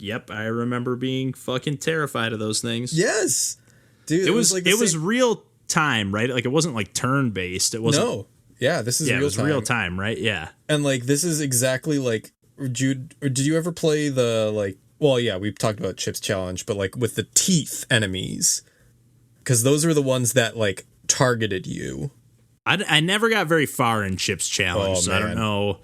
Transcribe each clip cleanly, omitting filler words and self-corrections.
Yep, I remember being fucking terrified of those things. Yes, dude. It was real time, right? Like it wasn't like turn based. It wasn't. No, yeah, this is real it was time. real time, right? Yeah. And like this is exactly like Jude. Did you ever play the like? Well, yeah, we've talked about Chip's challenge, but like with the teeth enemies, because those are the ones that like targeted you. I never got very far in Chip's challenge, so I don't know.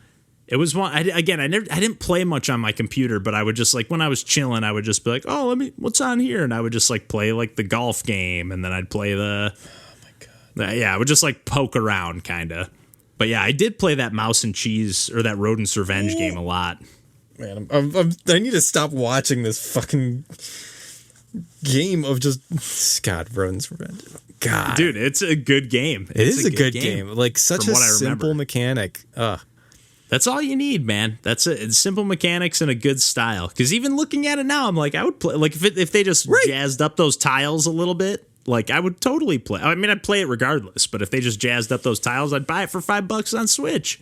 It was one. I didn't play much on my computer, but I would just like when I was chilling, I would just be like, oh, what's on here, and I would just like play like the golf game, and then I'd play the. Oh my god. Yeah, I would just like poke around, kind of. But yeah, I did play that Mouse and Cheese or that Rodent's Revenge game a lot. Man, I need to stop watching this fucking game of just Rodent's Revenge. God, dude, it's a good game. It is a good game. Like such a simple mechanic. That's all you need, man. That's it. It's simple mechanics and a good style. Because even looking at it now, I'm like, I would play. Like if they just jazzed up those tiles a little bit, like I would totally play. I mean, I'd play it regardless. But if they just jazzed up those tiles, I'd buy it for $5 on Switch.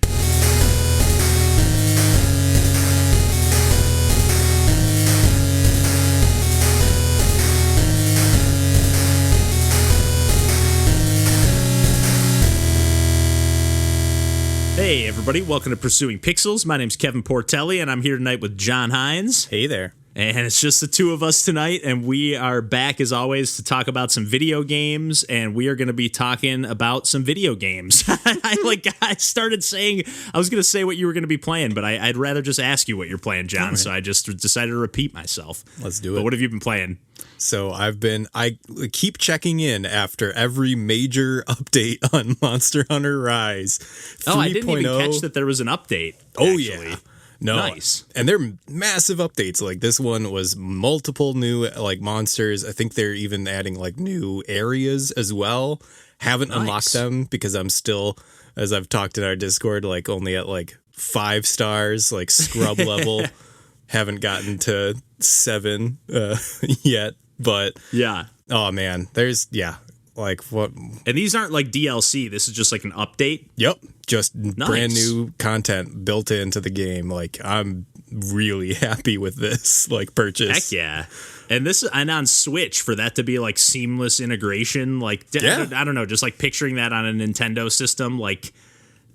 Hey everybody, welcome to Pursuing Pixels. My name's Kevin Portelli, and I'm here tonight with John Hines. Hey there. And it's just the two of us tonight, and we are back as always to talk about some video games, and we are going to be talking about some video games. I started saying, I was going to say what you were going to be playing, but I'd rather just ask you what you're playing, John, right. So I just decided to repeat myself. Let's do it. But what have you been playing? So I keep checking in after every major update on Monster Hunter Rise 3.0. Oh, I didn't even catch that there was an update. Oh, actually. Yeah. No. Nice. And they're massive updates. Like this one was multiple new like monsters. I think they're even adding like new areas as well. Haven't unlocked them because I'm still, as I've talked in our Discord, like only at like 5 stars, like scrub level. Haven't gotten to 7 yet. But yeah. Oh man, like what? And these aren't like DLC. This is just like an update. Yep. Just brand new content built into the game. Like I'm really happy with this like purchase. Heck yeah. And on Switch for that to be like seamless integration. Like, I don't know, just like picturing that on a Nintendo system. Like,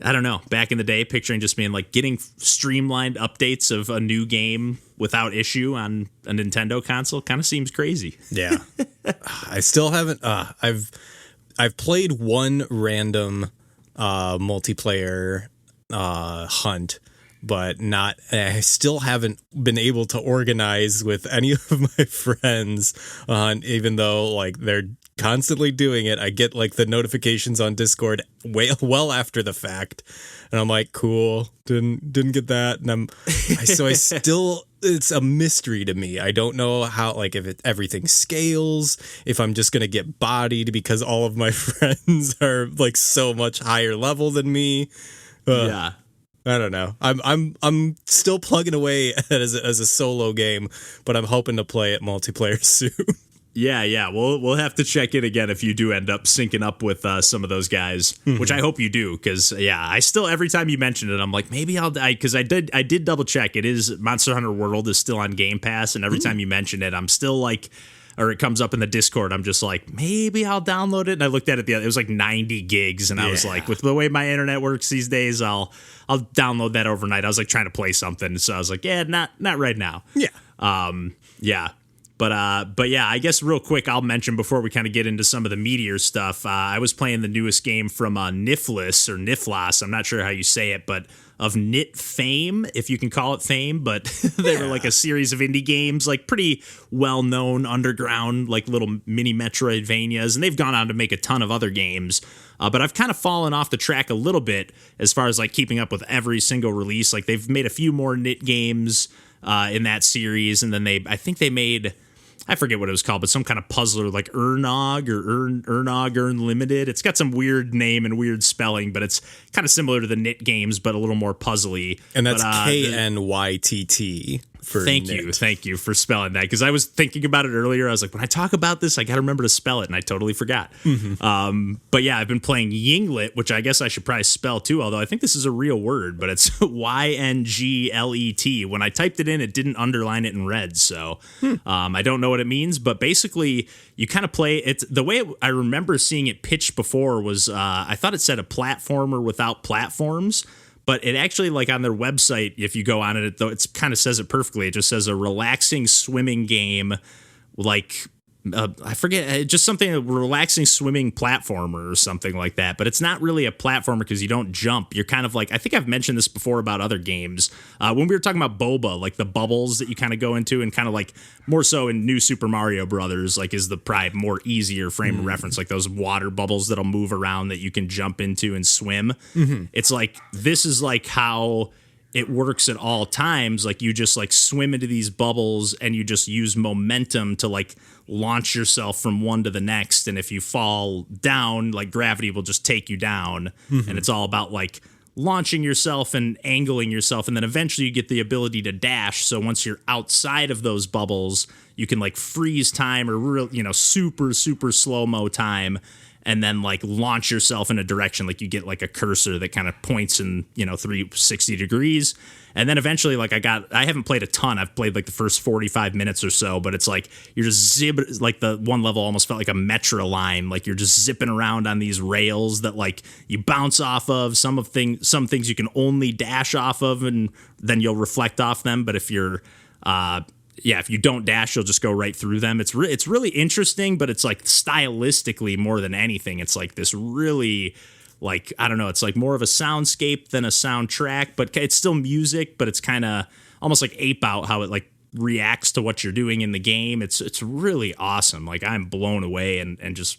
I don't know, back in the day, picturing just being like getting streamlined updates of a new game without issue on a Nintendo console kind of seems crazy. Yeah. I still haven't, I've played one random multiplayer hunt, but I still haven't been able to organize with any of my friends on, even though like they're constantly doing it. I get like the notifications on Discord well after the fact, and I'm like, cool, didn't get that, and I still, it's a mystery to me. I don't know how, like, if everything scales, if I'm just gonna get bodied because all of my friends are like so much higher level than me. Yeah. I don't know. I'm still plugging away as a solo game, but I'm hoping to play it multiplayer soon. Yeah. We'll have to check in again if you do end up syncing up with some of those guys, which I hope you do, because I still, every time you mention it, I'm like, maybe I'll die, because I did double check. It is Monster Hunter World is still on Game Pass, and every time you mention it, I'm still like, or it comes up in the Discord, I'm just like, maybe I'll download it. And I looked at it it was like 90 gigs, and I was like, with the way my internet works these days, I'll download that overnight. I was like trying to play something, so I was like, not right now. Yeah. But yeah, I guess real quick, I'll mention before we kind of get into some of the meatier stuff. I was playing the newest game from Nifflas or Nifflas. I'm not sure how you say it, but of Nit fame, if you can call it fame. But they were like a series of indie games, like pretty well-known underground, like little mini Metroidvanias. And they've gone on to make a ton of other games. But I've kind of fallen off the track a little bit as far as like keeping up with every single release. Like they've made a few more Nit games in that series. And then I think they made, I forget what it was called, but some kind of puzzler like Ernog or Ernog Unlimited. It's got some weird name and weird spelling, but it's kind of similar to the Nit games, but a little more puzzly. And that's KNYTT. for Thank you for spelling that, because I was thinking about it earlier. I was like, when I talk about this, I got to remember to spell it, and I totally forgot. But yeah, I've been playing Ynglet, which I guess I should probably spell too, although I think this is a real word, but it's Ynglet. When I typed it in, it didn't underline it in red, so I don't know what it means. But basically, you kind of play it. The way I remember seeing it pitched before was I thought it said a platformer without platforms. But it actually, like on their website, if you go on it, though, it kind of says it perfectly. It just says a relaxing swimming game, like I forget, just something, a relaxing swimming platformer or something like that. But it's not really a platformer because you don't jump. You're kind of like, I think I've mentioned this before about other games. When we were talking about boba, like the bubbles that you kind of go into, and kind of like more so in New Super Mario Brothers, like is the probably more easier frame of reference, like those water bubbles that'll move around that you can jump into and swim. It's like, this is like how it works at all times. Like you just like swim into these bubbles and you just use momentum to like launch yourself from one to the next. And if you fall down, like gravity will just take you down. And it's all about like launching yourself and angling yourself. And then eventually you get the ability to dash. So once you're outside of those bubbles, you can like freeze time or real, super, super slow-mo time, and then like launch yourself in a direction. Like you get like a cursor that kind of points in, 360 degrees. And then eventually, like I haven't played a ton. I've played like the first 45 minutes or so, but it's like you're just like the one level almost felt like a metro line. Like you're just zipping around on these rails that like you bounce off of. Some things you can only dash off of, and then you'll reflect off them. But if you're if you don't dash, you'll just go right through them. It's really interesting, but it's like stylistically more than anything. It's like this really, like, I don't know, it's like more of a soundscape than a soundtrack, but it's still music, but it's kind of almost like Ape Out, how it like reacts to what you're doing in the game. It's really awesome. Like I'm blown away and just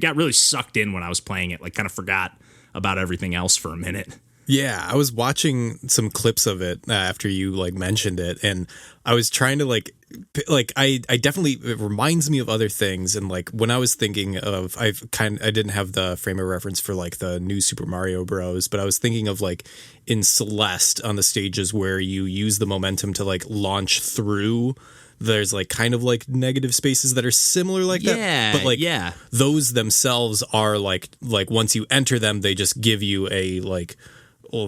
got really sucked in when I was playing it, like kind of forgot about everything else for a minute. Yeah, I was watching some clips of it after you like mentioned it, and I was trying to I definitely, it reminds me of other things. And like when I was thinking of, I didn't have the frame of reference for like the new Super Mario Bros, but I was thinking of like in Celeste on the stages where you use the momentum to like launch through. There's like kind of like negative spaces that are similar like that. But like those themselves are like once you enter them, they just give you a like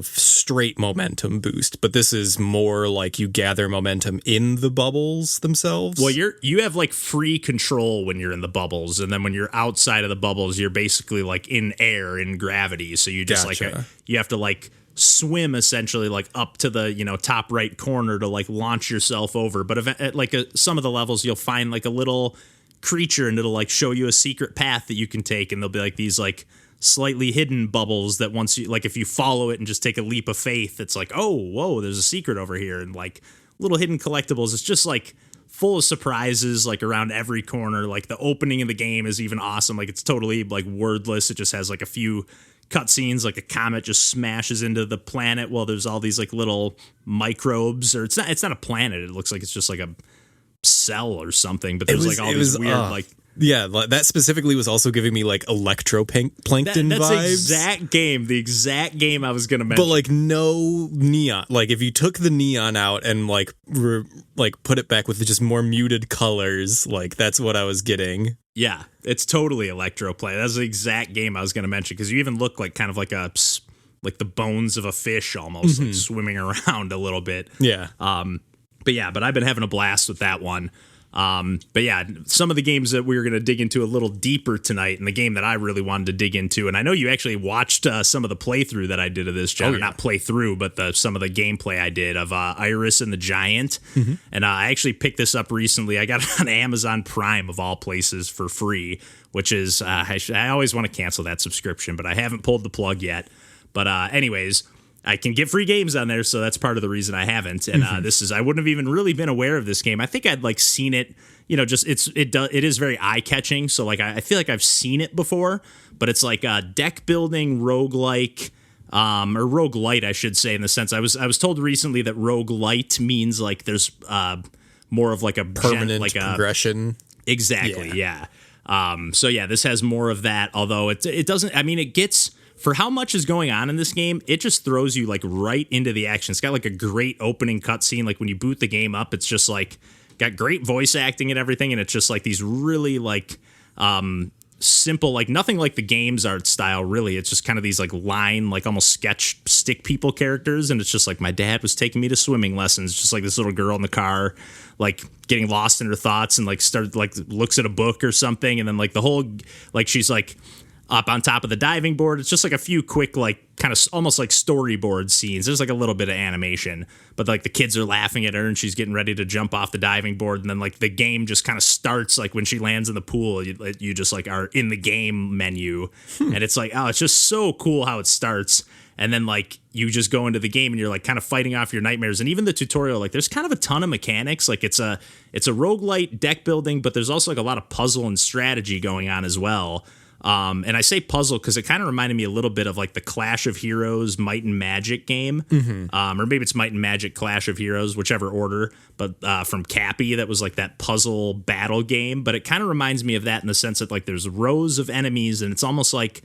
straight momentum boost. But this is more like you gather momentum in the bubbles themselves. Well, you have like free control when you're in the bubbles, and then when you're outside of the bubbles, you're basically like in air, in gravity. So you just like you have to like swim essentially like up to the top right corner to like launch yourself over. But at like some of the levels, you'll find like a little creature, and it'll like show you a secret path that you can take, and there'll be like these like slightly hidden bubbles that once you like, if you follow it and just take a leap of faith, it's like, oh, whoa, there's a secret over here. And like little hidden collectibles. It's just like full of surprises, like around every corner. Like the opening of the game is even awesome. Like it's totally like wordless. It just has like a few cutscenes, like a comet just smashes into the planet while there's all these like little microbes, or it's not a planet. It looks like it's just like a cell or something, but there's like all these weird like. Yeah, that specifically was also giving me like electroplankton vibes. The exact game I was going to mention. But like no neon. Like if you took the neon out and like put it back with just more muted colors, like that's what I was getting. Yeah, it's totally electroplay. That's the exact game I was going to mention, because you even look like kind of like the bones of a fish almost, like swimming around a little bit. Yeah. But I've been having a blast with that one. But yeah, some of the games that we were going to dig into a little deeper tonight, and the game that I really wanted to dig into, and I know you actually watched some of the playthrough that I did of this, John. Oh, yeah. Not playthrough, but some of the gameplay I did of Iris and the Giant. And I actually picked this up recently. I got it on Amazon Prime, of all places, for free, which is, I always want to cancel that subscription, but I haven't pulled the plug yet. But anyways, I can get free games on there, so that's part of the reason I haven't. And I wouldn't have even really been aware of this game. I think I'd like seen it, just it is very eye catching. So like I feel like I've seen it before, but it's like a deck building roguelike, or roguelite, I should say, in the sense I was told recently that roguelite means like there's more of like a permanent progression. Exactly, yeah. So yeah, this has more of that. Although it doesn't. I mean, it gets. for how much is going on in this game, it just throws you like right into the action. It's got like a great opening cutscene. Like when you boot the game up, it's just like got great voice acting and everything, and it's just like these really like simple, like nothing like the game's art style really. It's just kind of these like line, like almost sketch stick people characters, and it's just like my dad was taking me to swimming lessons, just like this little girl in the car like getting lost in her thoughts and like started like looks at a book or something, and then like the whole like she's like up on top of the diving board. It's just like a few quick, like kind of almost like storyboard scenes. There's like a little bit of animation, but like the kids are laughing at her and she's getting ready to jump off the diving board. And then like the game just kind of starts like when she lands in the pool, you just like are in the game menu. And it's like, oh, it's just so cool how it starts. And then like you just go into the game and you're like kind of fighting off your nightmares. And even the tutorial, like there's kind of a ton of mechanics. Like it's a roguelite deck building, but there's also like a lot of puzzle and strategy going on as well. And I say puzzle because it kind of reminded me a little bit of like the Clash of Heroes Might and Magic game. Or maybe it's Might and Magic Clash of Heroes, whichever order, but from Cappy, that was like that puzzle battle game. But it kind of reminds me of that in the sense that like there's rows of enemies and it's almost like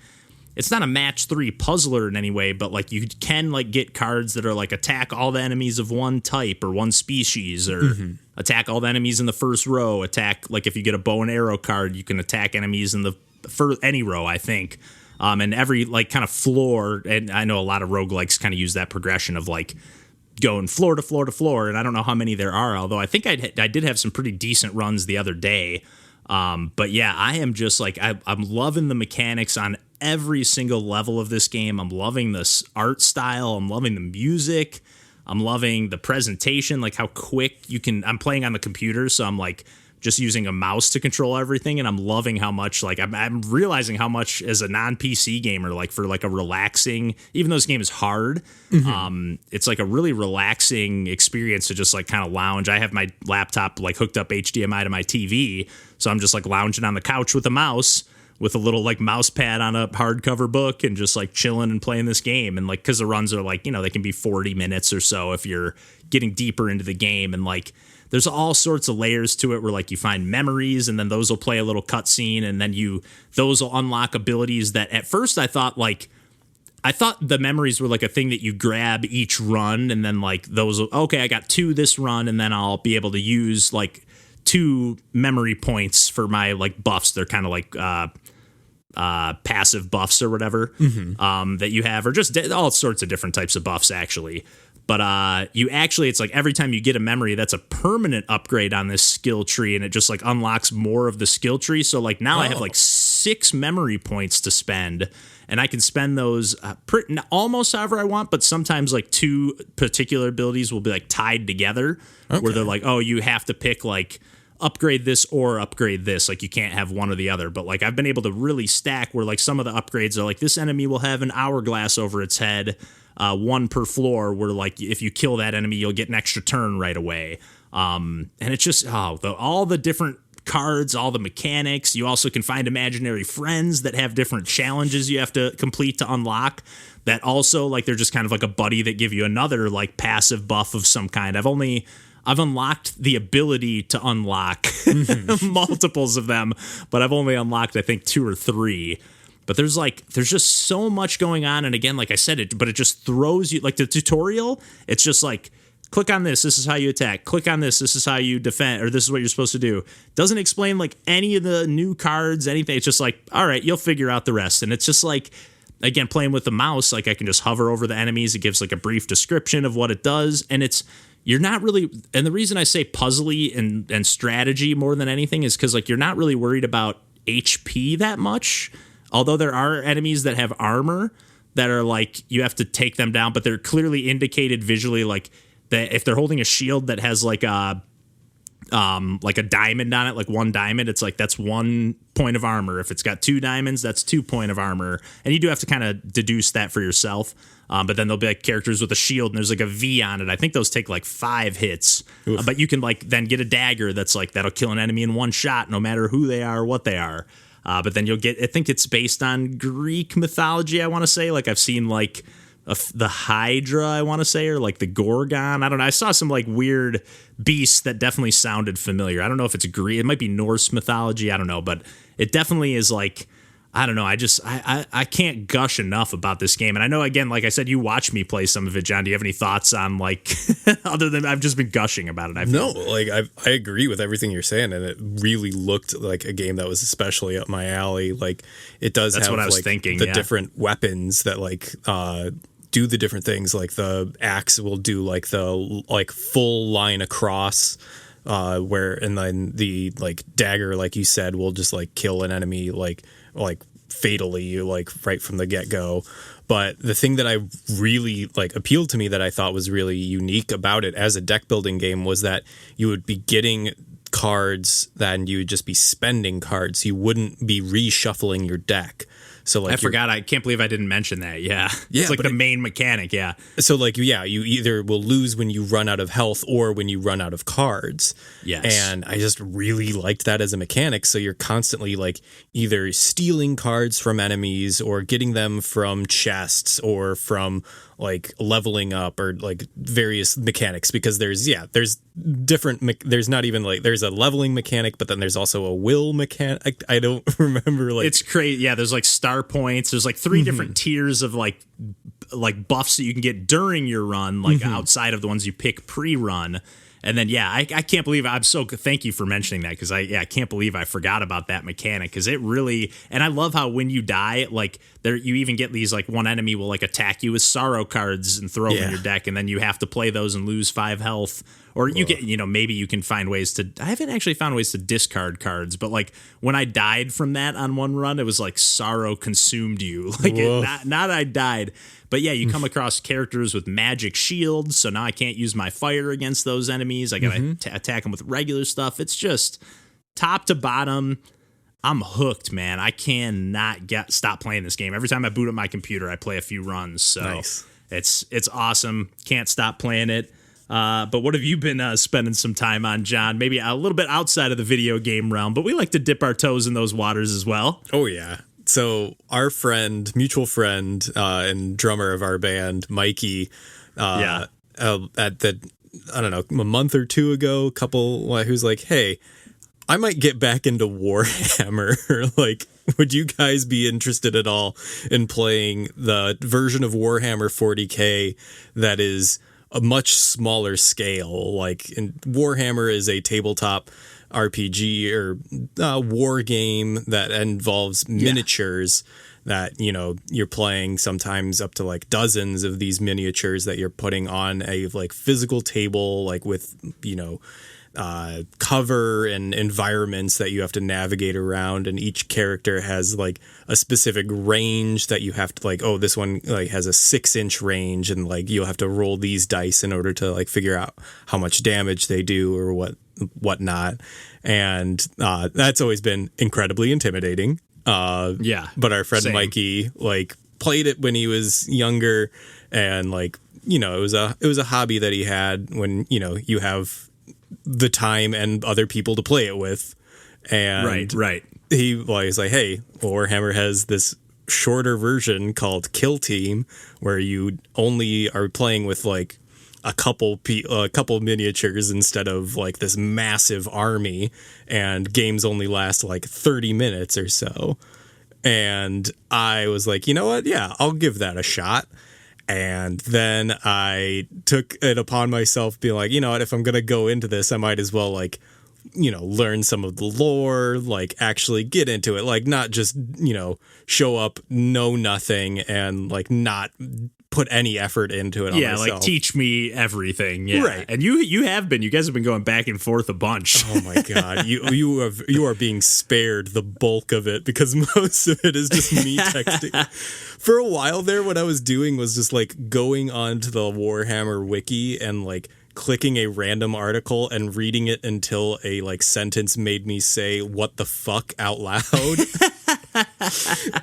it's not a match 3 puzzler in any way, but like you can like get cards that are like attack all the enemies of one type or one species, or attack all the enemies in the first row. Attack, like if you get a bow and arrow card, you can attack enemies in the for any row, I think. And every like kind of floor, and I know a lot of roguelikes kind of use that progression of like going floor to floor to floor, and I don't know how many there are, although I think I did have some pretty decent runs the other day. But yeah, I am just like I'm loving the mechanics on every single level of this game. I'm loving this art style. I'm loving the music. I'm loving the presentation, like how quick you can. I'm playing on the computer, so I'm like just using a mouse to control everything, and I'm loving how much, like, I'm realizing how much as a non-PC gamer, like, for, like, a relaxing, even though this game is hard, it's, like, a really relaxing experience to just, like, kind of lounge. I have my laptop, like, hooked up HDMI to my TV, so I'm just, like, lounging on the couch with a mouse, with a little, like, mouse pad on a hardcover book, and just, like, chilling and playing this game, and, like, because the runs are, like, you know, they can be 40 minutes or so if you're getting deeper into the game, and, like, there's all sorts of layers to it where like you find memories, and then those will play a little cutscene, and then those will unlock abilities that at first I thought the memories were like a thing that you grab each run, and then like those, okay, I got 2 this run, and then I'll be able to use like 2 memory points for my like buffs. They're kind of like passive buffs or whatever that you have, or just all sorts of different types of buffs actually. But it's like every time you get a memory, that's a permanent upgrade on this skill tree, and it just like unlocks more of the skill tree. So like now I have like 6 memory points to spend, and I can spend those almost however I want, but sometimes like 2 particular abilities will be like tied together, where they're like, oh, you have to pick like upgrade this or upgrade this. Like you can't have one or the other. But like I've been able to really stack where like some of the upgrades are like this enemy will have an hourglass over its head, 1 per floor, where like if you kill that enemy you'll get an extra turn right away, and it's just all the different cards, all the mechanics. You also can find imaginary friends that have different challenges you have to complete to unlock, that also like they're just kind of like a buddy that give you another like passive buff of some kind. I've unlocked the ability to unlock multiples of them, but I've only unlocked I think 2 or 3. But there's just so much going on, and again, like I said, it just throws you, like the tutorial, it's just like, click on this is how you attack, click on this is how you defend, or this is what you're supposed to do. Doesn't explain like any of the new cards, anything. It's just like, all right, you'll figure out the rest. And it's just like, again, playing with the mouse, like I can just hover over the enemies, it gives like a brief description of what it does, and you're not really, and the reason I say puzzly and strategy more than anything is because like you're not really worried about HP that much. Although there are enemies that have armor that are like you have to take them down, but they're clearly indicated visually, like that if they're holding a shield that has like a diamond on it, like 1 diamond, it's like that's 1 point of armor. If it's got 2 diamonds, that's 2 point of armor, and you do have to kind of deduce that for yourself. But then there'll be like characters with a shield, and there's like a V on it. I think those take like 5 hits, but you can like then get a dagger that's like that'll kill an enemy in 1 shot, no matter who they are or what they are. But then you'll get, I think it's based on Greek mythology, I want to say. Like I've seen like the Hydra, I want to say, or like the Gorgon. I don't know. I saw some like weird beasts that definitely sounded familiar. I don't know if it's Greek. It might be Norse mythology. I don't know. But it definitely is like, I don't know. I can't gush enough about this game. And I know, again, like I said, you watched me play some of it, John. Do you have any thoughts on, like, other than I've just been gushing about it? No, like I agree with everything you're saying, and it really looked like a game that was especially up my alley. Like it does. That's have, what I was like, thinking. The different weapons that like do the different things. Like the axe will do like the like full line across. And then the like dagger, like you said, will just like kill an enemy like fatally, like right from the get-go. But the thing that I really like appealed to me that I thought was really unique about it as a deck building game was that you would be getting cards, then you would just be spending cards. You wouldn't be reshuffling your deck. So like I forgot. I can't believe I didn't mention that. Yeah. It's like but the main mechanic. Yeah. So like, yeah, you either will lose when you run out of health or when you run out of cards. Yes. And I just really liked that as a mechanic. So you're constantly like either stealing cards from enemies or getting them from chests or from like leveling up or like various mechanics, because there's different, there's not even like, there's a leveling mechanic, but then there's also a will mechanic. I don't remember, like, it's crazy. Yeah, there's like star points. There's like 3 different tiers of like buffs that you can get during your run, like outside of the ones you pick pre-run. And then, yeah, I can't believe thank you for mentioning that, because I can't believe I forgot about that mechanic, because it really, and I love how when you die, like you even get these, like one enemy will like attack you with sorrow cards and throw them in your deck, and then you have to play those and lose 5 health. Or you get, maybe you can find ways to, I haven't actually found ways to discard cards, but like when I died from that on one run, it was like sorrow consumed you. Like not I died. But yeah, you come across characters with magic shields, so now I can't use my fire against those enemies. I gotta attack them with regular stuff. It's just top to bottom. I'm hooked, man. I cannot stop playing this game. Every time I boot up my computer, I play a few runs. So nice. It's awesome. Can't stop playing it. But what have you been spending some time on, John? Maybe a little bit outside of the video game realm, but we like to dip our toes in those waters as well. Oh, yeah. So our mutual friend, and drummer of our band, Mikey, at I don't know, a month or two ago, who's like, hey, I might get back into Warhammer. Like, would you guys be interested at all in playing the version of Warhammer 40K that is a much smaller scale? Like, Warhammer is a tabletop RPG or war game that involves miniatures that, you're playing sometimes up to like dozens of these miniatures that you're putting on a like physical table, like with, cover and environments that you have to navigate around, and each character has like a specific range that you have to like, oh, this one like has a 6-inch range, and like you'll have to roll these dice in order to like figure out how much damage they do or whatnot. And that's always been incredibly intimidating. But our friend Mikey like played it when he was younger, and like, it was a hobby that he had when, you have the time and other people to play it with. And right. He's like, hey, Warhammer has this shorter version called Kill Team, where you only are playing with like a couple miniatures instead of like this massive army, and games only last like 30 minutes or so. And I was like, you know what? Yeah, I'll give that a shot. And then I took it upon myself being like, you know what, if I'm going to go into this, I might as well like, learn some of the lore, like actually get into it, like not just, show up, know nothing, and like not put any effort into it. Yeah, like teach me everything. Yeah, right. And you guys have been going back and forth a bunch. Oh my god, you are being spared the bulk of it, because most of it is just me texting. For a while there, what I was doing was just like going onto the Warhammer wiki and like clicking a random article and reading it until a like sentence made me say "what the fuck" out loud.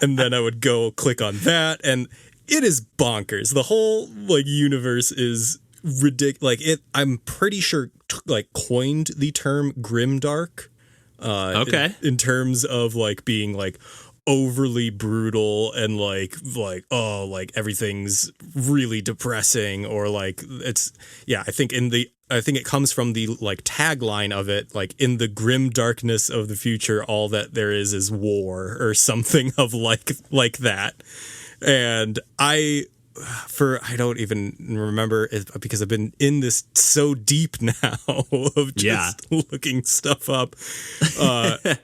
And then I would go click on that, and it is bonkers. The whole like universe is ridiculous. Like I'm pretty sure like coined the term grimdark. Okay. In terms of like being like, overly brutal and like oh, like everything's really depressing, or like it's I think it comes from the like tagline of it, like in the grim darkness of the future, all that there is war, or something of like that. And I don't even remember it, because I've been in this so deep now of just looking stuff up.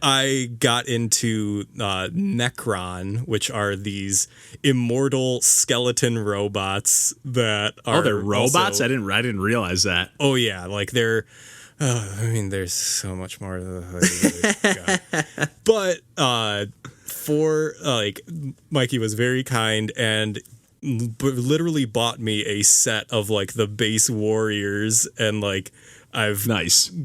I got into Necron, which are these immortal skeleton robots that are. Oh, they're robots? Also, I didn't realize that. Oh yeah, like they're. I mean, there's so much more. But for like, Mikey was very kind and literally bought me a set of like the base warriors, and like I've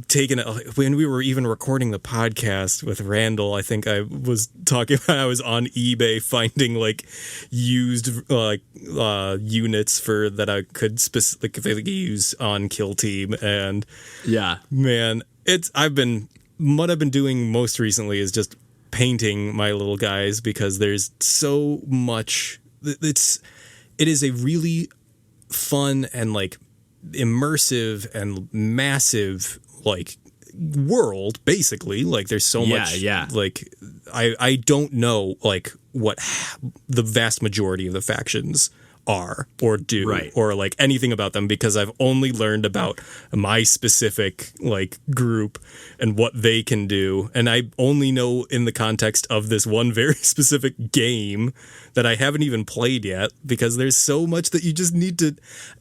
taken it when we were even recording the podcast with Randall. I think I was talking about I was on eBay finding like used units for that I could specifically use on Kill Team, and man, what I've been doing most recently is just painting my little guys, because there's so much. It is a really fun and like immersive and massive like world, basically. Like there's so much like I don't know like what the vast majority of the factions are or do, or like anything about them, because I've only learned about my specific like group and what they can do, and I only know in the context of this one very specific game that I haven't even played yet, because there's so much that you just need to.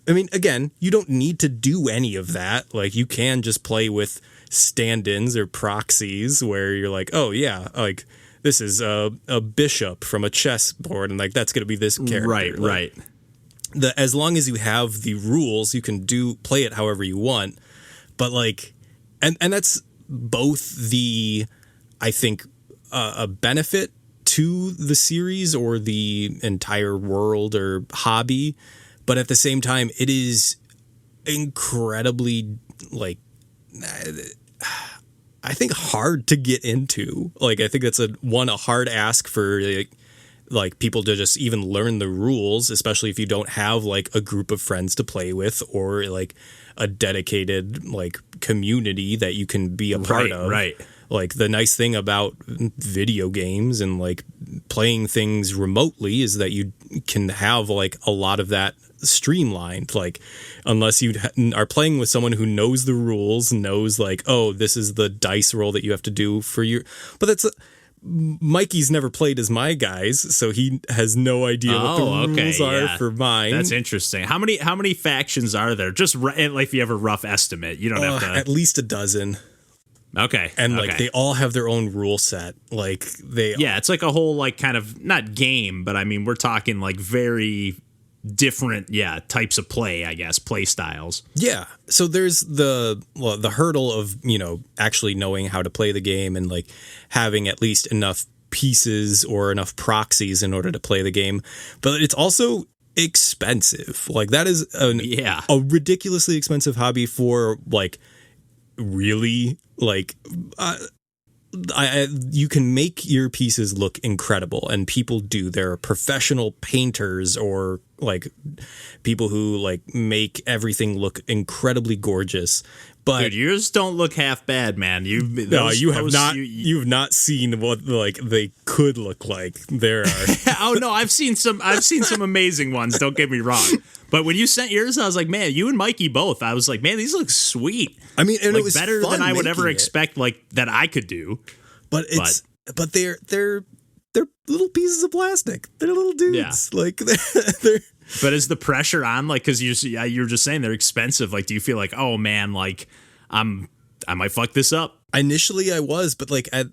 I mean, again, you don't need to do any of that. Like you can just play with stand-ins or proxies where you're like, oh yeah, like this is a bishop from a chessboard, and like that's going to be this character. Right. As long as you have the rules, you can play it however you want. But like, and that's both I think a benefit to the series or the entire world or hobby, but at the same time, it is incredibly like, I think hard to get into. Like, I think that's a hard ask for like people to just even learn the rules, especially if you don't have like a group of friends to play with, or like a dedicated like community that you can be a part of. Right. Like the nice thing about video games and like playing things remotely is that you can have like a lot of that streamlined. Like unless you are playing with someone who knows the rules, knows like, oh, this is the dice roll that you have to do for your. But that's Mikey's never played as my guys, so he has no idea what the rules are for mine. That's interesting. How many factions are there? Just like if you have a rough estimate, you don't have to. At least a dozen. Okay. And like they all have their own rule set. Like it's like a whole like kind of not game, but I mean we're talking like very different types of play, I guess, play styles. Yeah. So there's the hurdle of, actually knowing how to play the game and like having at least enough pieces or enough proxies in order to play the game. But it's also expensive. Like that is a ridiculously expensive hobby for like really like you can make your pieces look incredible, and people do. There are professional painters or like people who like make everything look incredibly gorgeous. But dude, yours don't look half bad, man. You have not seen what like they could look like. There are oh no, I've seen some amazing ones. Don't get me wrong. But when you sent yours, I was like, man, you and Mikey both. I was like, man, these look sweet. I mean, and like, it was better than I would ever expect, like that I could do. But they're little pieces of plastic. They're little dudes. Yeah. Like they're. But is the pressure on, like, because you're just saying they're expensive? Like, do you feel like, oh man, like I might fuck this up? Initially, I was, but like at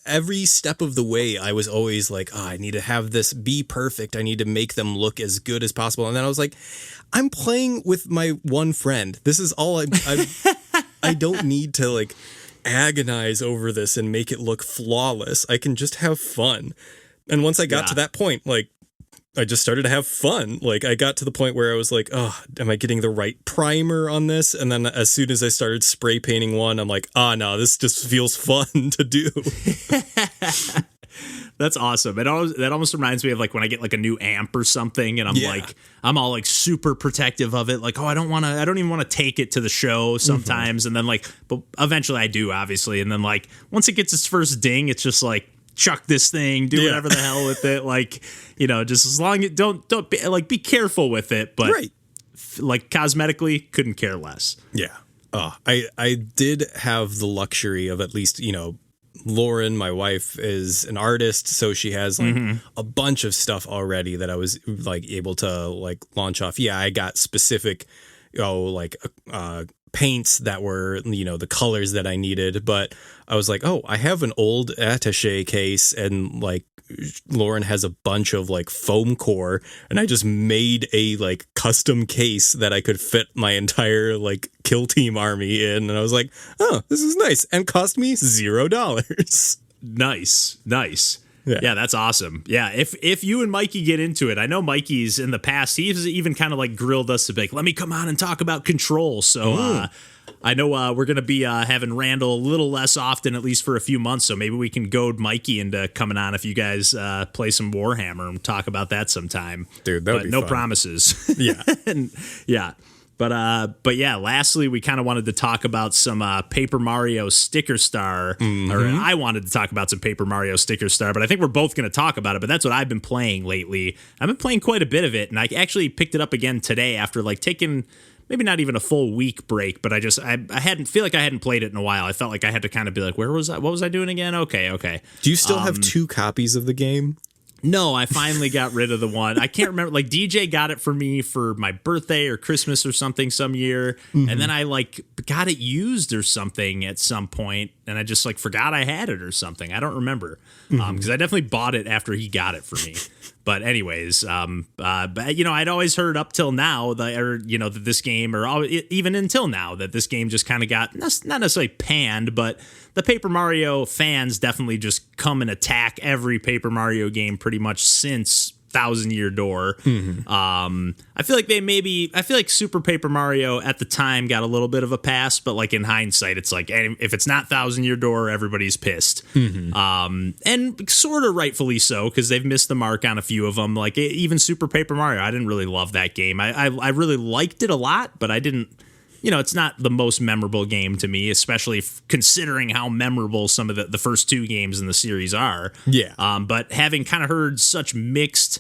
every step of the way, I was always like, oh, I need to have this be perfect. I need to make them look as good as possible. And then I was like, I'm playing with my one friend. This is all I don't need to like agonize over this and make it look flawless. I can just have fun. And once I got to that point, like I just started to have fun. Like I got to the point where I was like, oh, am I getting the right primer on this? And then as soon as I started spray painting one, I'm like, no, this just feels fun to do. That's awesome. That almost reminds me of like when I get like a new amp or something, and I'm all like super protective of it. Like, oh, I don't even want to take it to the show sometimes. And then like, but eventually I do, obviously. And then like, once it gets its first ding, it's just like, chuck this thing, do whatever the hell with it. Like, just as long as don't be, like, be careful with it. But like cosmetically, couldn't care less. Yeah. I did have the luxury of at least, Lauren, my wife, is an artist, so she has like a bunch of stuff already that I was like able to like launch off. Yeah, I got specific, paints that were, the colors that I needed, but I was like, oh, I have an old attaché case, and like Lauren has a bunch of like foam core, and I just made a like custom case that I could fit my entire like kill team army in, and I was like, oh, this is nice, and cost me $0. Nice. Yeah, that's awesome. Yeah, if you and Mikey get into it, I know Mikey's in the past, he's even kind of like grilled us to be like, let me come on and talk about Control. So I know we're going to be having Randall a little less often, at least for a few months. So maybe we can goad Mikey into coming on if you guys play some Warhammer and talk about that sometime. Dude, that would be no fun. Promises. Yeah. But yeah, lastly, we kind of wanted to talk about some Paper Mario Sticker Star, or I wanted to talk about some Paper Mario Sticker Star, but I think we're both going to talk about it, but that's what I've been playing lately. I've been playing quite a bit of it, and I actually picked it up again today after like taking maybe not even a full week break, but I hadn't played it in a while. I felt like I had to kind of be like, where was I? What was I doing again? Okay. Do you still have 2 copies of the game? No, I finally got rid of the one. I can't remember. Like DJ got it for me for my birthday or Christmas or something some year, and then I like got it used or something at some point, and I just like forgot I had it or something. I don't remember because I definitely bought it after he got it for me. But anyways, but I'd always heard up till now that this game, or even until now, that this game just kind of got not necessarily panned, but the Paper Mario fans definitely just come and attack every Paper Mario game pretty much since Thousand Year Door. I feel like Super Paper Mario at the time got a little bit of a pass, but like in hindsight, it's like if it's not Thousand Year Door, everybody's pissed. And sort of rightfully so, because they've missed the mark on a few of them. Like even Super Paper Mario, I didn't really love that game. I really liked it a lot, but I didn't. It's not the most memorable game to me, especially considering how memorable some of the first 2 games in the series are. Yeah. But having kind of heard such mixed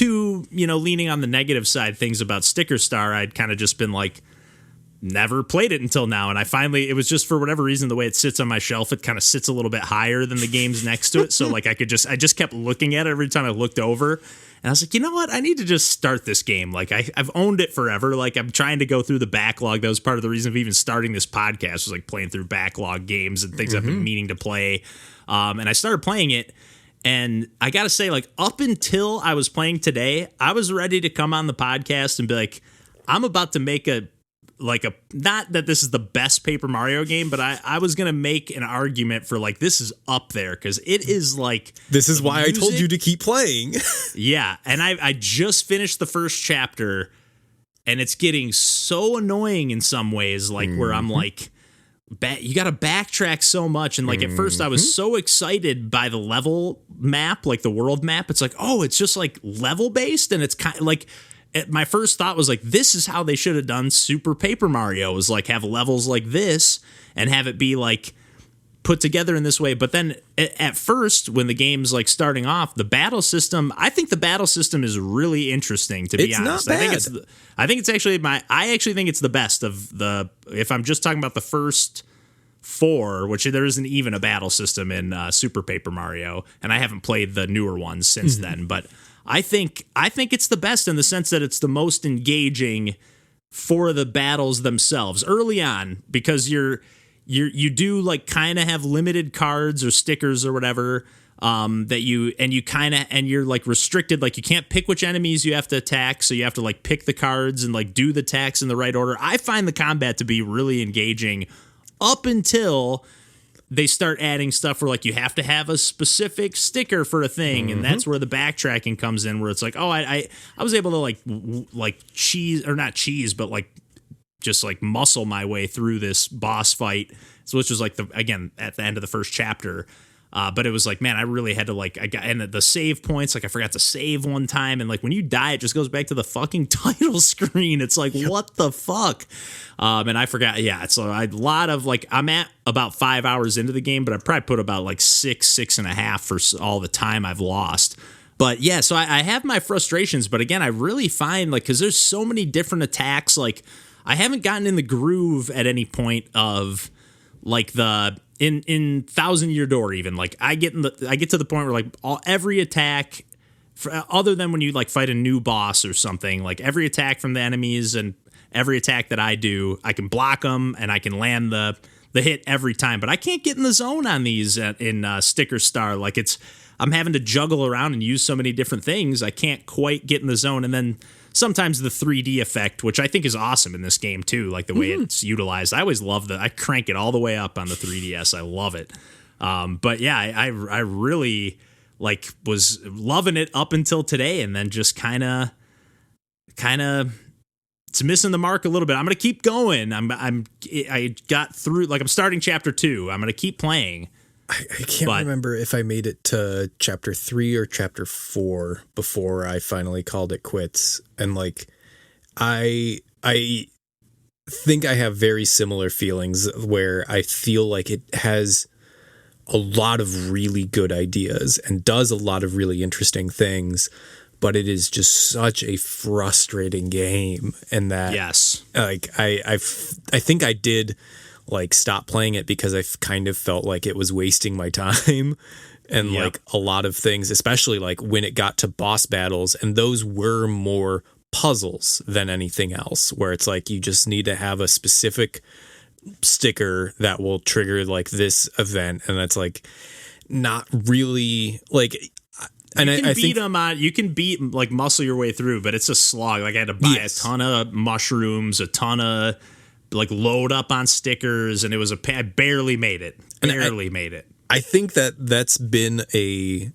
leaning on the negative side things about Sticker Star, I'd kind of just been like, never played it until now. And it was just for whatever reason, the way it sits on my shelf, it kind of sits a little bit higher than the games next to it. So like I just kept looking at it every time I looked over. And I was like, you know what? I need to just start this game. Like I've owned it forever. Like I'm trying to go through the backlog. That was part of the reason of even starting this podcast, was like playing through backlog games and things I've been meaning to play. And I started playing it. And I got to say, like, up until I was playing today, I was ready to come on the podcast and be like, I'm about to make not that this is the best Paper Mario game, but I was going to make an argument for like, this is up there, because it is like... This is why I told you to keep playing. Yeah, and I just finished the first chapter, and it's getting so annoying in some ways, like where I'm like... you got to backtrack so much, and like at first I was so excited by the level map, like the world map. It's like, oh, it's just like level based, and it's kind of like... My first thought was like, this is how they should have done Super Paper Mario, was like have levels like this and have it be like put together in this way. But then at first, when the game's like starting off, the battle system, I think the battle system is really interesting, to be honest. Not bad. I think it's actually I actually think it's the best of the, if I'm just talking about the first 4, which there isn't even a battle system in Super Paper Mario, and I haven't played the newer ones since then, but I think it's the best in the sense that it's the most engaging for the battles themselves early on, because you do like kind of have limited cards or stickers or whatever that you're like restricted, like you can't pick which enemies you have to attack, so you have to like pick the cards and like do the attacks in the right order. I find the combat to be really engaging up until they start adding stuff where like you have to have a specific sticker for a thing, and that's where the backtracking comes in, where it's like, oh, I was able to like cheese, or not cheese, but like just like muscle my way through this boss fight, which was like at the end of the first chapter. But it was like, man, I really had to like, I got, and the save points, like I forgot to save one time. And like when you die, it just goes back to the fucking title screen. It's like, what the fuck? And I forgot. Yeah. It's a lot of like, I'm at about 5 hours into the game, but I probably put about like 6.5 for all the time I've lost. But yeah, so I have my frustrations, but again, I really find like, cause there's so many different attacks. Like I haven't gotten in the groove at any point of like in Thousand Year Door, even like I get to the point where like every attack, other than when you like fight a new boss or something, like every attack from the enemies and every attack that I do, I can block them and I can land the hit every time. But I can't get in the zone on these in Sticker Star. Like I'm having to juggle around and use so many different things. I can't quite get in the zone, and then sometimes the 3D effect, which I think is awesome in this game too, like the way it's utilized. I always love that. I crank it all the way up on the 3DS. I love it. But yeah, I really like was loving it up until today, and then just kind of it's missing the mark a little bit. I'm gonna keep going. I got through, like I'm starting chapter 2. I'm gonna keep playing. I can't remember if I made it to chapter 3 or chapter 4 before I finally called it quits. And like, I think I have very similar feelings where I feel like it has a lot of really good ideas and does a lot of really interesting things, but it is just such a frustrating game. And that, yes, like I think I did like stop playing it because I kind of felt like it was wasting my time. And like a lot of things, especially like when it got to boss battles, and those were more puzzles than anything else, where it's like you just need to have a specific sticker that will trigger like this event, and that's like not really like. And you can beat like muscle your way through, but it's a slog. Like I had to buy a ton of mushrooms, a ton of like load up on stickers, and it was I barely made it. Made it. I think that's been a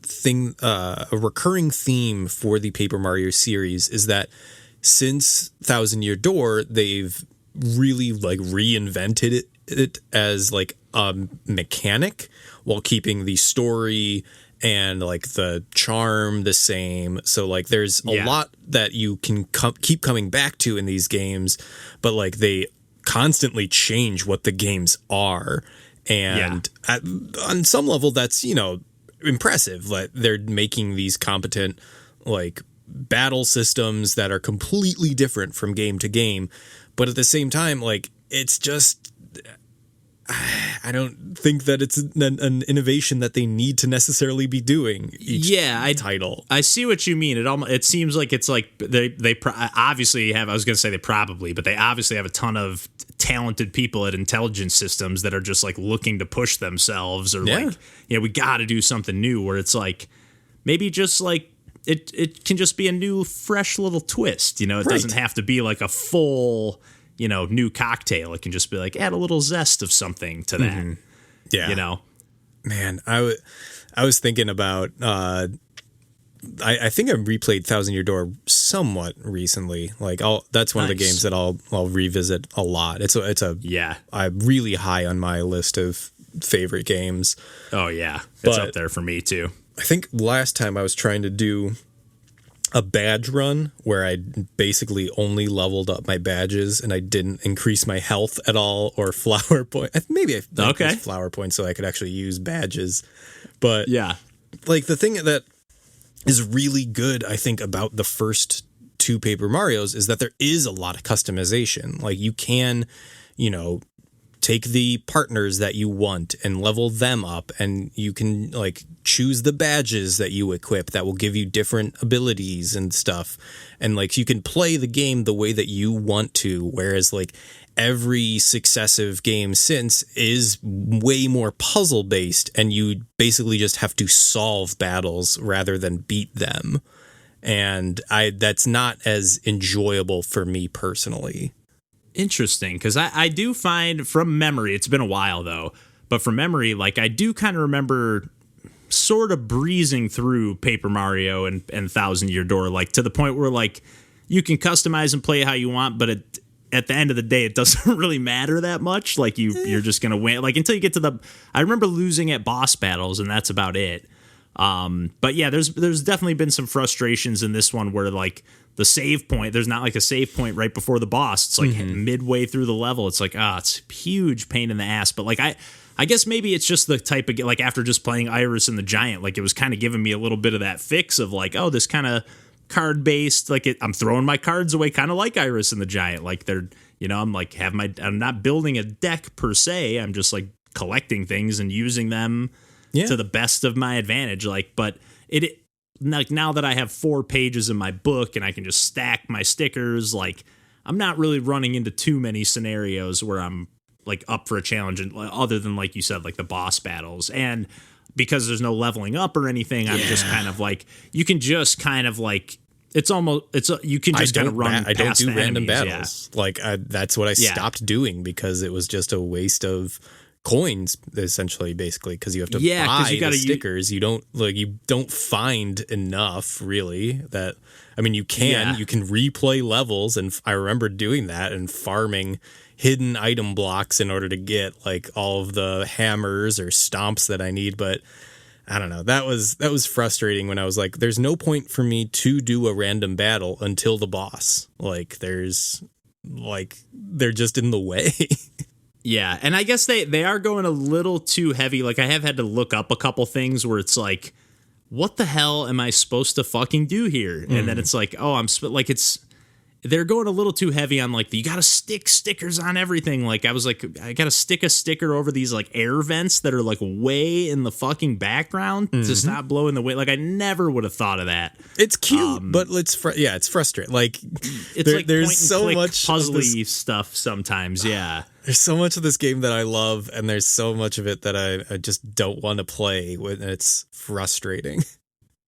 thing, a recurring theme for the Paper Mario series, is that since Thousand Year Door, they've really like reinvented it as like a mechanic while keeping the story and like the charm the same. So like there's a lot that you can keep coming back to in these games, but like they constantly change what the games are. And on some level that's, you know, impressive. Like they're making these competent like battle systems that are completely different from game to game. But at the same time, like it's just, I don't think that it's an innovation that they need to necessarily be doing. Title. I see what you mean. It seems like it's like they obviously have. I was going to say they probably, but they obviously have a ton of talented people at Intelligence Systems that are just like looking to push themselves, or like, we got to do something new. Where it's like maybe just like it can just be a new, fresh little twist. You know, it doesn't have to be like a full, you know, new cocktail. It can just be like add a little zest of something to that. Mm-hmm. Yeah, you know, man, I was thinking about. I think I replayed Thousand Year Door somewhat recently. Like that's one of the games that I'll revisit a lot. I'm really high on my list of favorite games. Oh yeah, it's up there for me too. I think last time I was trying to do a badge run where I basically only leveled up my badges and I didn't increase my health at all or flower point. Maybe I increased flower points so I could actually use badges. But like the thing that is really good, I think, about the first two Paper Marios is that there is a lot of customization. Like you can, you know, take the partners that you want and level them up, and you can like choose the badges that you equip that will give you different abilities and stuff. And like you can play the game the way that you want to, whereas like every successive game since is way more puzzle based, and you basically just have to solve battles rather than beat them. And that's not as enjoyable for me personally. Interesting, because I do find from memory, it's been a while though, but from memory, like I do kind of remember sort of breezing through Paper Mario and Thousand Year Door, like to the point where like you can customize and play how you want, but at the end of the day, it doesn't really matter that much. Like you're just gonna win. Like until you get to the. I remember losing at boss battles, and that's about it. But yeah, there's definitely been some frustrations in this one where like the save point, there's not like a save point right before the boss. It's like midway through the level. It's like it's a huge pain in the ass. But like I guess maybe it's just the type of like after just playing Iris and the Giant, like it was kind of giving me a little bit of that fix of like, oh, this kind of card based, like I'm throwing my cards away kind of like Iris and the Giant. Like they're, I'm like I'm not building a deck per se. I'm just like collecting things and using them to the best of my advantage. Like, but it like now that I have 4 pages in my book and I can just stack my stickers, like I'm not really running into too many scenarios where I'm like up for a challenge, and other than like you said, like the boss battles. And because there's no leveling up or anything, I'm just kind of like, you can just kind of like, you can just kind of run I don't past do the random enemies, battles. Like that's what I stopped doing because it was just a waste of coins, essentially, basically, because you have to buy the stickers. You don't find enough, really. That, I mean, you can replay levels, and I remember doing that and farming hidden item blocks in order to get like all of the hammers or stomps that I need. But I don't know, that was frustrating when I was like, there's no point for me to do a random battle until the boss. Like they're just in the way. Yeah, and I guess they are going a little too heavy. Like I have had to look up a couple things where it's like, what the hell am I supposed to fucking do here? And then it's like, oh, they're going a little too heavy on like, you got to stick stickers on everything. Like I was like, I got to stick a sticker over these like air vents that are like way in the fucking background to stop blowing the wind. Like I never would have thought of that. It's cute, but it's frustrating. Like it's like there's so much puzzly stuff sometimes. Yeah. There's so much of this game that I love, and there's so much of it that I just don't want to play, and it's frustrating.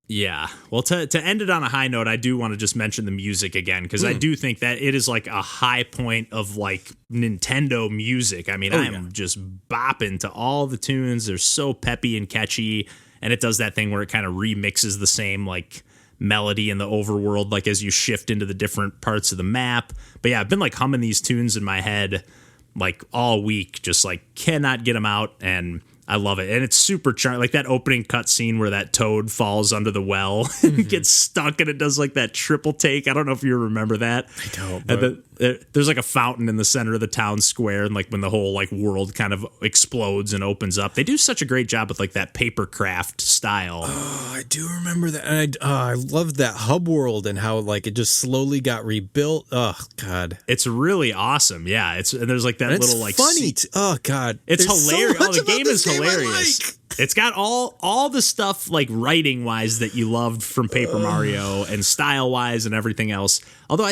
Yeah. Well, to end it on a high note, I do want to just mention the music again, because I do think that it is like a high point of like Nintendo music. I mean, I am just bopping to all the tunes. They're so peppy and catchy, and it does that thing where it kind of remixes the same like melody in the overworld, like as you shift into the different parts of the map. But yeah, I've been like humming these tunes in my head like all week, just like cannot get them out, and I love it. And it's super charming, like that opening cutscene where that toad falls under the well and gets stuck, and it does like that triple take. I don't know if you remember that. I don't. But there's like a fountain in the center of the town square, and like when the whole like world kind of explodes and opens up, they do such a great job with like that paper craft style. Oh, I do remember that. And I loved that hub world and how like it just slowly got rebuilt. Oh God, it's really awesome. Yeah, and there's like that little like funny. Oh God, it's hilarious. So the game is hilarious. It's got all the stuff like writing wise that you loved from Paper Mario, and style wise and everything else. Although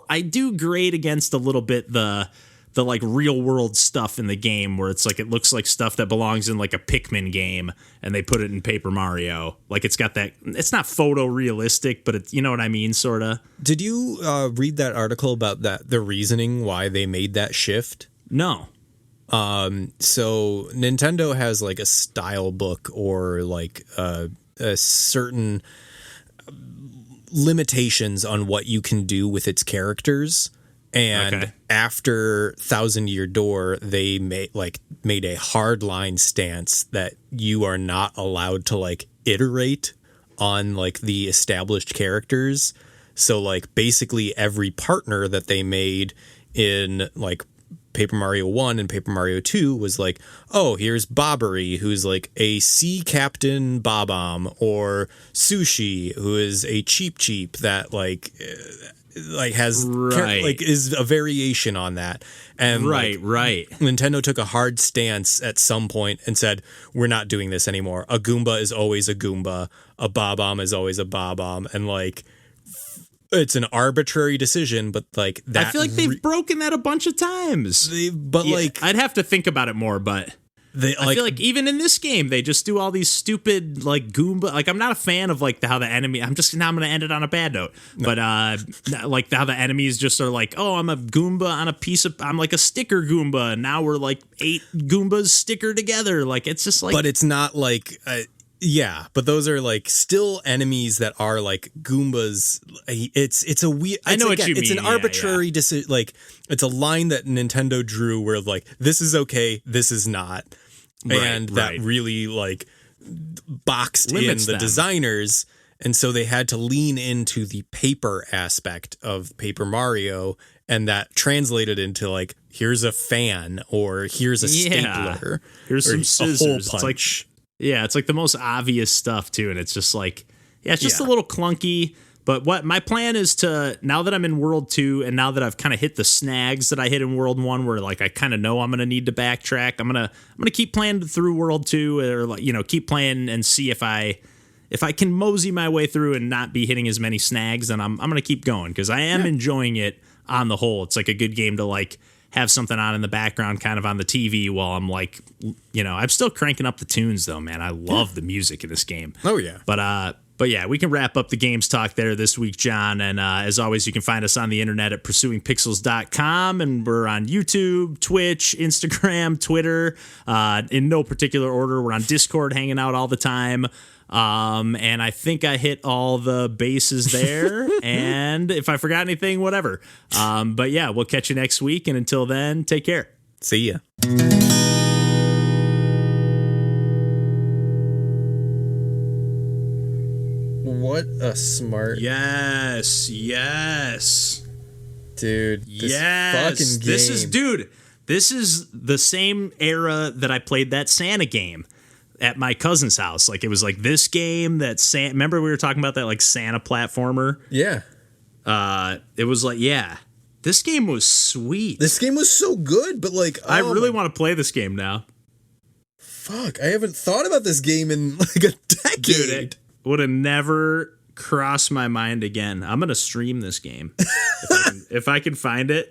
I do grade against a little bit the like real world stuff in the game, where it's like it looks like stuff that belongs in like a Pikmin game, and they put it in Paper Mario. Like it's got that, it's not photorealistic, but it's, you know what I mean, sort of. Did you read that article about the reasoning why they made that shift? No. So Nintendo has like a style book, or like a certain limitations on what you can do with its characters. And after Thousand Year Door, they made a hard line stance that you are not allowed to like iterate on like the established characters. So like basically every partner that they made in like Paper Mario 1 and Paper Mario 2 was like, oh, here's Bobbery, who's like a sea captain Bob-omb, or Sushi, who is a cheap that like has like is a variation on that. And right. Nintendo took a hard stance at some point and said, we're not doing this anymore. A Goomba is always a Goomba. A Bob-omb is always a Bob-omb. And like, it's an arbitrary decision, but like that, I feel like they've broken that a bunch of times. Like, I'd have to think about it more, but I feel like even in this game, they just do all these stupid like Goomba. Like I'm not a fan of like how the enemy. I'm going to end it on a bad note, but like how the enemies just are like, oh, I'm a Goomba on a I'm like a sticker Goomba, and now we're like 8 Goombas sticker together. Like it's just like, but it's not like. Yeah, but those are like still enemies that are like Goombas. It's a weird. I know what you mean. It's an arbitrary decision. Like it's a line that Nintendo drew where like this is okay, this is not, and that really like boxed limits in the them. designers, and so they had to lean into the paper aspect of Paper Mario, and that translated into like here's a fan or here's a stapler, here's some scissors. A hole It's punch. it's like the most obvious stuff too, and it's just like, it's just a little clunky. But what my plan is to, now that I'm in World 2 and now that I've kind of hit the snags that I hit in World 1 where like I kind of know I'm going to need to backtrack, I'm going to keep playing through World 2 or like, keep playing and see if I can mosey my way through and not be hitting as many snags, then I'm going to keep going because I am enjoying it on the whole. It's like a good game to like have something on in the background kind of on the TV while I'm like, I'm still cranking up the tunes though, man. I love the music in this game. Oh yeah. But yeah, we can wrap up the games talk there this week, John. And as always, you can find us on the internet at pursuingpixels.com. And we're on YouTube, Twitch, Instagram, Twitter. In no particular order, we're on Discord hanging out all the time. And I think I hit all the bases there. And if I forgot anything, whatever. But yeah, we'll catch you next week. And until then, take care. See ya. What a smart Yes. dude. This fucking game. This is the same era that I played that Santa game at my cousin's house. Like it was like this game that remember we were talking about that like Santa platformer? Yeah. It was like, this game was sweet. This game was so good, but like I really want to play this game now. Fuck, I haven't thought about this game in like a decade. Dude, it would have never crossed my mind again. I'm gonna stream this game if I can find it.